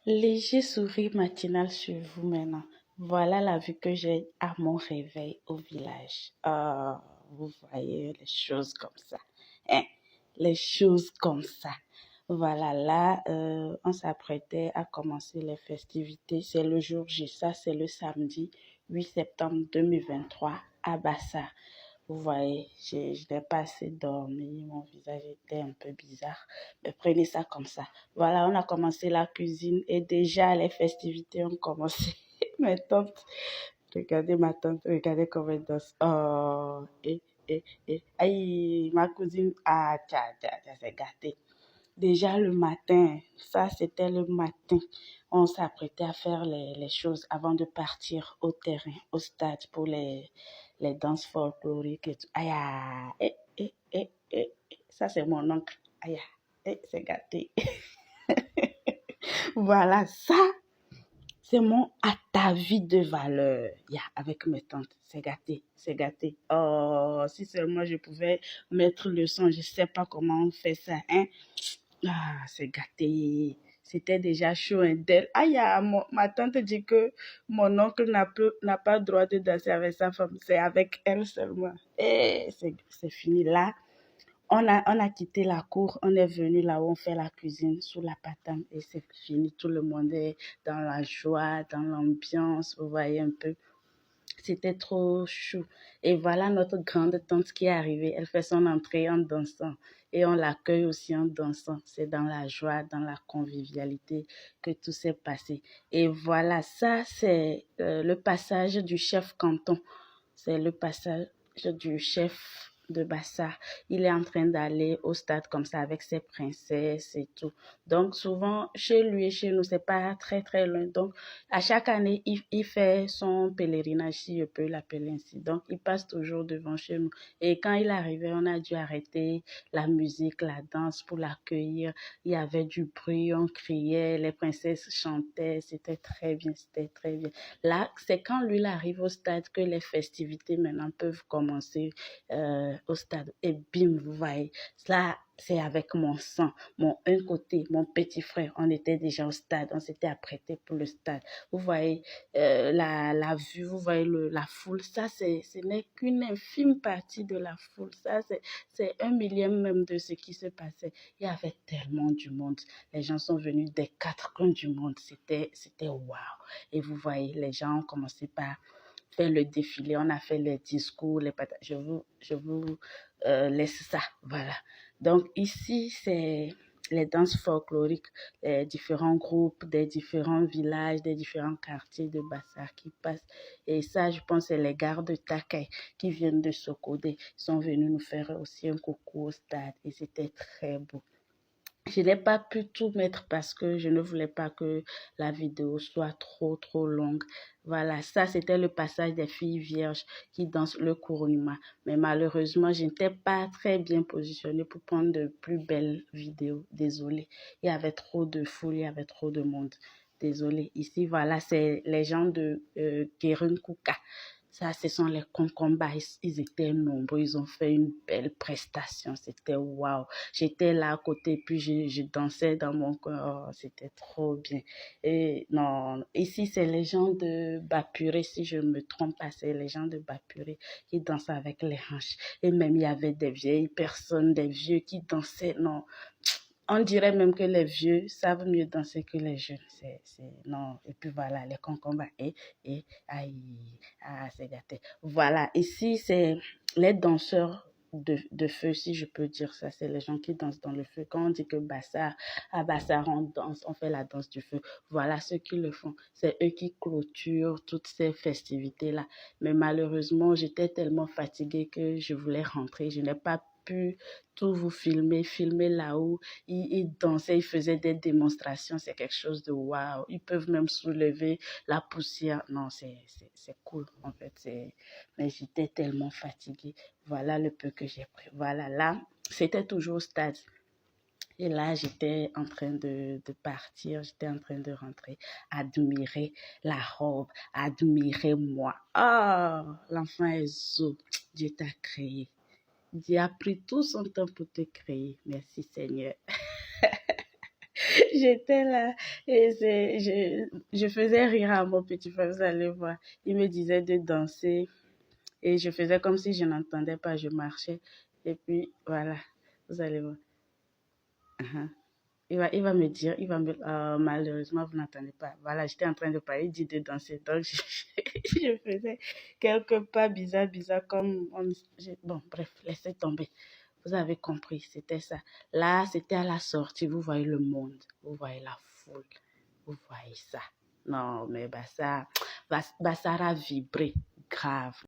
Léger sourire matinal sur vous maintenant. Voilà la vue que j'ai à mon réveil au village. Ah, vous voyez les choses comme ça. Hein? Les choses comme ça. Voilà, là, on s'apprêtait à commencer les festivités. C'est le jour J, ça c'est le samedi 8 septembre 2023 à Bassar. Vous voyez, je n'ai pas assez dormi, mon visage était un peu bizarre. Mais prenez ça comme ça. Voilà, on a commencé la cuisine et déjà les festivités ont commencé. Mes tantes, regardez ma tante, regardez comment elle danse. Oh, aïe, ma cousine, ah, tiens, c'est gâté. Déjà le matin, ça c'était le matin, on s'apprêtait à faire les choses avant de partir au terrain, au stade pour les danses folkloriques et tout. Aïe, ça c'est mon oncle. Aïe, c'est gâté. Voilà, ça c'est mon atavi de valeur. Avec mes tantes, c'est gâté, c'est gâté. Oh, si seulement je pouvais mettre le son, je sais pas comment on fait ça, hein. Ah, c'est gâté. C'était déjà chaud, hein, d'elle. Aïe, ma tante dit que mon oncle n'a pas le droit de danser avec sa femme. C'est avec elle seulement. Et c'est fini là. On a quitté la cour. On est venu là où on fait la cuisine sous la patane. Et c'est fini. Tout le monde est dans la joie, dans l'ambiance. Vous voyez un peu. C'était trop chou. Et voilà notre grande tante qui est arrivée. Elle fait son entrée en dansant. Et on l'accueille aussi en dansant. C'est dans la joie, dans la convivialité que tout s'est passé. Et voilà, ça c'est le passage du chef canton. C'est le passage du chef de Bassar. Il est en train d'aller au stade comme ça avec ses princesses et tout. Donc souvent, chez lui et chez nous, c'est pas très très loin. Donc à chaque année, il fait son pèlerinage, si je peux l'appeler ainsi. Donc il passe toujours devant chez nous. Et quand il arrivait, on a dû arrêter la musique, la danse pour l'accueillir. Il y avait du bruit, on criait, les princesses chantaient. C'était très bien, c'était très bien. Là, c'est quand lui il arrive au stade que les festivités maintenant peuvent commencer au stade. Et bim, vous voyez, là, c'est avec mon sang, un côté, mon petit frère, on était déjà au stade, on s'était apprêté pour le stade. Vous voyez la vue, vous voyez la foule, ça, ce n'est qu'une infime partie de la foule. Ça, c'est un millième même de ce qui se passait. Il y avait tellement du monde. Les gens sont venus des quatre coins du monde. C'était waouh. Et vous voyez, les gens ont commencé par faire le défilé, on a fait les discours, les patates. Je vous laisse ça, voilà. Donc ici, c'est les danses folkloriques, les différents groupes des différents villages, des différents quartiers de Bassar qui passent. Et ça, je pense, c'est les gardes de Takay qui viennent de Sokodé. Ils sont venus nous faire aussi un coucou au stade et c'était très beau. Je n'ai pas pu tout mettre parce que je ne voulais pas que la vidéo soit trop longue. Voilà, ça c'était le passage des filles vierges qui dansent le Kuruma. Mais malheureusement, je n'étais pas très bien positionnée pour prendre de plus belles vidéos. Désolée. Il y avait trop de foule, il y avait trop de monde. Désolée. Ici, voilà, c'est les gens de Kerunkuka. Ça, ce sont les concombats. Ils étaient nombreux. Ils ont fait une belle prestation. C'était waouh. J'étais là à côté, puis je dansais dans mon coin. Oh, c'était trop bien. Et non, ici, c'est les gens de Bapuré, si je ne me trompe pas, c'est les gens de Bapuré qui dansent avec les hanches. Et même, il y avait des vieilles personnes, des vieux qui dansaient. Non, on dirait même que les vieux savent mieux danser que les jeunes. Non. Et puis voilà, les concombats. Aïe, c'est gâté. Voilà, ici, c'est les danseurs de feu, si je peux dire ça. C'est les gens qui dansent dans le feu. Quand on dit que Bassar, à Bassar, on danse, on fait la danse du feu. Voilà ceux qui le font. C'est eux qui clôturent toutes ces festivités-là. Mais malheureusement, j'étais tellement fatiguée que je voulais rentrer. Je n'ai pas pu tout vous filmer là-haut. Ils dansaient, ils faisaient des démonstrations. C'est quelque chose de waouh. Ils peuvent même soulever la poussière. Non, c'est cool en fait. Mais j'étais tellement fatiguée. Voilà le peu que j'ai pris. Voilà, là, c'était toujours au stade. Et là, j'étais en train de partir, j'étais en train de rentrer, admirer la robe, admirer moi. Ah, l'enfant est zo. Dieu t'a créé. Dieu a pris tout son temps pour te créer. Merci Seigneur. J'étais là et je faisais rire à mon petit frère, vous allez voir. Il me disait de danser et je faisais comme si je n'entendais pas, je marchais. Et puis voilà, vous allez voir. Uh-huh. Il va me dire, malheureusement, vous n'entendez pas. Voilà, j'étais en train de parler, il dit de danser. Donc, je faisais quelques pas bizarres, comme, bon, bref, laissez tomber. Vous avez compris, c'était ça. Là, c'était à la sortie, vous voyez le monde, vous voyez la foule, vous voyez ça. Non, mais bah ça a vibré grave.